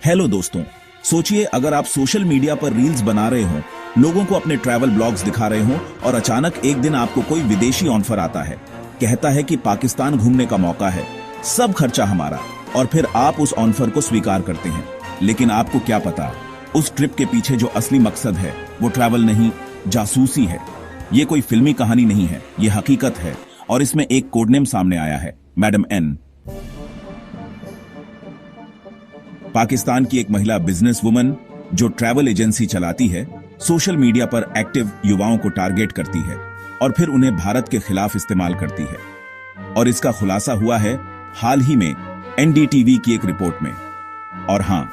Hello दोस्तों, सोचिए अगर आप सोशल मीडिया पर रील्स बना रहे हो, लोगों को अपने ट्रैवल ब्लॉग्स दिखा रहे हो और अचानक एक दिन आपको कोई विदेशी ऑफर आता है, कहता है कि पाकिस्तान घूमने का मौका है, सब खर्चा हमारा, और फिर आप उस ऑफर को स्वीकार करते हैं। लेकिन आपको क्या पता, उस ट्रिप के पीछे जो असली मकसद है वो ट्रैवल नहीं, जासूसी है। ये कोई फिल्मी कहानी नहीं है, ये हकीकत है और इसमें एक कोडनेम सामने आया है, मैडम एन। पाकिस्तान की एक महिला बिजनेस वुमन जो ट्रैवल एजेंसी चलाती है, सोशल मीडिया पर एक्टिव युवाओं को टारगेट करती है और फिर उन्हें भारत के खिलाफ इस्तेमाल करती है। और इसका खुलासा हुआ है हाल ही में एनडीटीवी की एक रिपोर्ट में। और हां,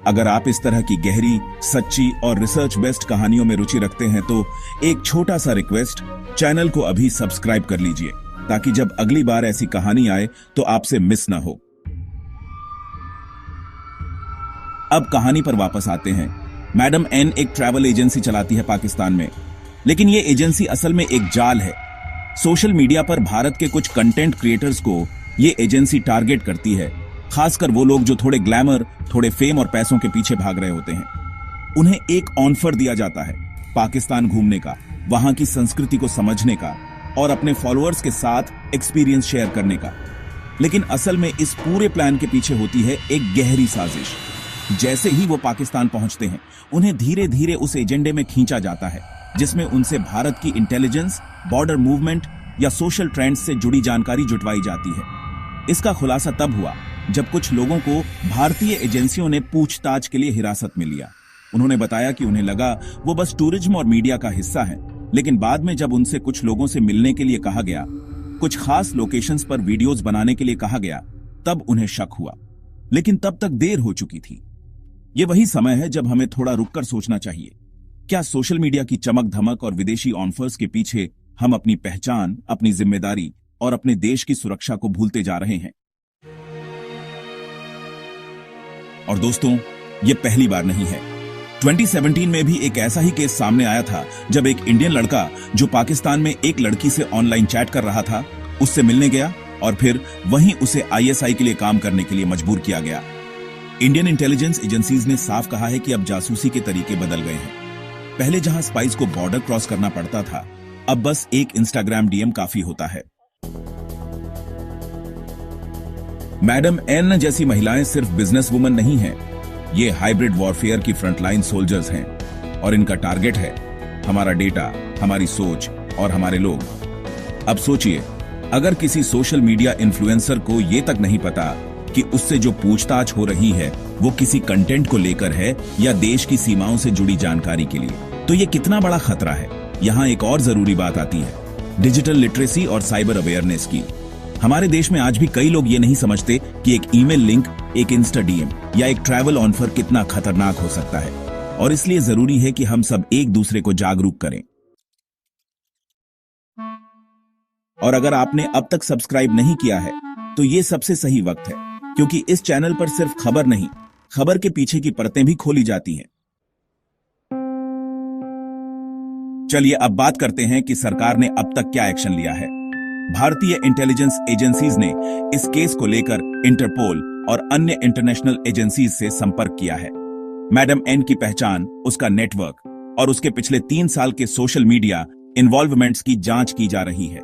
अगर आप इस तरह की गहरी, सच्ची और रिसर्च बेस्ड कहानियों में रुचि रखते हैं तो एक छोटा सा रिक्वेस्ट, चैनल को अभी सब्सक्राइब कर लीजिए ताकि जब अगली बार ऐसी कहानी आए तो आपसे मिस ना हो। अब कहानी पर वापस आते हैं। मैडम एन एक ट्रैवल एजेंसी चलाती है पाकिस्तान में, लेकिन यह एजेंसी असल में एक जाल है। सोशल मीडिया पर भारत के कुछ कंटेंट क्रिएटर्स को यह एजेंसी टारगेट करती है, खासकर वो लोग जो थोड़े ग्लैमर, थोड़े फेम और पैसों के पीछे भाग रहे होते हैं। उन्हें एक ऑफर दिया जाता है पाकिस्तान घूमने का, वहां की संस्कृति को समझने का और अपने फॉलोअर्स के साथ एक्सपीरियंस शेयर करने का। लेकिन असल में इस पूरे प्लान के पीछे होती है एक गहरी साजिश। जैसे ही वो पाकिस्तान पहुंचते हैं, उन्हें धीरे धीरे उस एजेंडे में खींचा जाता है जिसमें उनसे भारत की इंटेलिजेंस, बॉर्डर मूवमेंट या सोशल ट्रेंड्स से जुड़ी जानकारी जुटवाई जाती है। इसका खुलासा तब हुआ जब कुछ लोगों को भारतीय एजेंसियों ने पूछताछ के लिए हिरासत में लिया। उन्होंने बताया कि उन्हें लगा वो बस टूरिज्म और मीडिया का हिस्सा है, लेकिन बाद में जब उनसे कुछ लोगों से मिलने के लिए कहा गया, कुछ खास लोकेशंस पर वीडियोस बनाने के लिए कहा गया, तब उन्हें शक हुआ। लेकिन तब तक देर हो चुकी थी। ये वही समय है जब हमें थोड़ा रुककर सोचना चाहिए, क्या सोशल मीडिया की चमक धमक और विदेशी ऑफर्स के पीछे हम अपनी पहचान, अपनी जिम्मेदारी और अपने देश की सुरक्षा को भूलते जा रहे हैं? और दोस्तों, ये पहली बार नहीं है। 2017 में भी एक ऐसा ही केस सामने आया था जब एक इंडियन लड़का जो पाकिस्तान में एक लड़की से ऑनलाइन चैट कर रहा था, उससे मिलने गया और फिर वहीं उसे आईएसआई के लिए काम करने के लिए मजबूर किया गया। इंडियन इंटेलिजेंस एजेंसीज ने साफ कहा है कि अब जासूसी के तरीके बदल गए हैं। पहले जहां स्पाइस को बॉर्डर क्रॉस करना पड़ता था, अब बस एक इंस्टाग्राम डीएम काफी होता है। मैडम एन जैसी महिलाएं सिर्फ बिजनेस वुमन नहीं हैं, ये हाइब्रिड वॉरफेयर की फ्रंटलाइन सोल्जर्स हैं और इनका टारगेट है हमारा डेटा, हमारी सोच और हमारे लोग। अब सोचिए, अगर किसी सोशल मीडिया इन्फ्लुएंसर को यह तक नहीं पता कि उससे जो पूछताछ हो रही है वो किसी कंटेंट को लेकर है या देश की सीमाओं से जुड़ी जानकारी के लिए, तो ये कितना बड़ा खतरा है। यहाँ एक और जरूरी बात आती है, डिजिटल लिटरेसी और साइबर अवेयरनेस की। हमारे देश में आज भी कई लोग ये नहीं समझते कि एक ईमेल लिंक, एक इंस्टा डीएम या एक ट्रैवल ऑफर कितना खतरनाक हो सकता है, और इसलिए जरूरी है कि हम सब एक दूसरे को जागरूक करें। और अगर आपने अब तक सब्सक्राइब नहीं किया है तो ये सबसे सही वक्त है, क्योंकि इस चैनल पर सिर्फ खबर नहीं, खबर के पीछे की परतें भी खोली जाती हैं। चलिए अब बात करते हैं कि सरकार ने अब तक क्या एक्शन लिया है। भारतीय इंटेलिजेंस एजेंसीज ने इस केस को लेकर इंटरपोल और अन्य इंटरनेशनल एजेंसीज से संपर्क किया है। मैडम एन की पहचान, उसका नेटवर्क और उसके पिछले 3 साल के सोशल मीडिया इन्वॉल्वमेंट्स की जांच की जा रही है।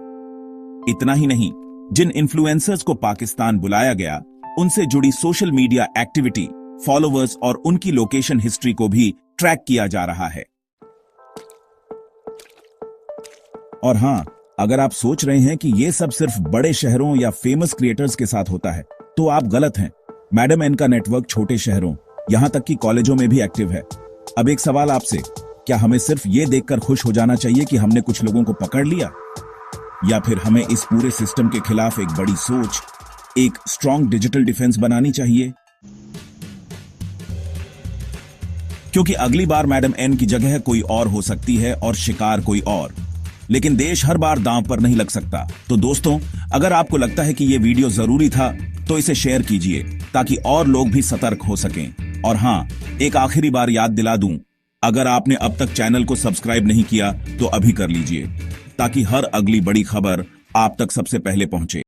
इतना ही नहीं, जिन इन्फ्लुएंसर्स को पाकिस्तान बुलाया गया, उनसे जुड़ी सोशल मीडिया एक्टिविटी, फॉलोवर्स और उनकी लोकेशन हिस्ट्री को भी ट्रैक किया जा रहा है। और हां, अगर आप सोच रहे हैं कि यह सब सिर्फ बड़े शहरों या फेमस क्रिएटर्स के साथ होता है, तो आप गलत हैं। मैडम एन का नेटवर्क छोटे शहरों, यहां तक कि कॉलेजों में भी एक्टिव है। अब एक सवाल आपसे, क्या हमें सिर्फ यह देखकर खुश हो जाना चाहिए कि हमने कुछ लोगों को पकड़ लिया, या फिर हमें इस पूरे सिस्टम के खिलाफ एक बड़ी सोच, एक स्ट्रॉन्ग डिजिटल डिफेंस बनानी चाहिए? क्योंकि अगली बार मैडम एन की जगह कोई और हो सकती है और शिकार कोई और, लेकिन देश हर बार दांव पर नहीं लग सकता। तो दोस्तों, अगर आपको लगता है कि यह वीडियो जरूरी था तो इसे शेयर कीजिए ताकि और लोग भी सतर्क हो सकें। और हां, एक आखिरी बार याद दिला दूं, अगर आपने अब तक चैनल को सब्सक्राइब नहीं किया तो अभी कर लीजिए ताकि हर अगली बड़ी खबर आप तक सबसे पहले पहुंचे।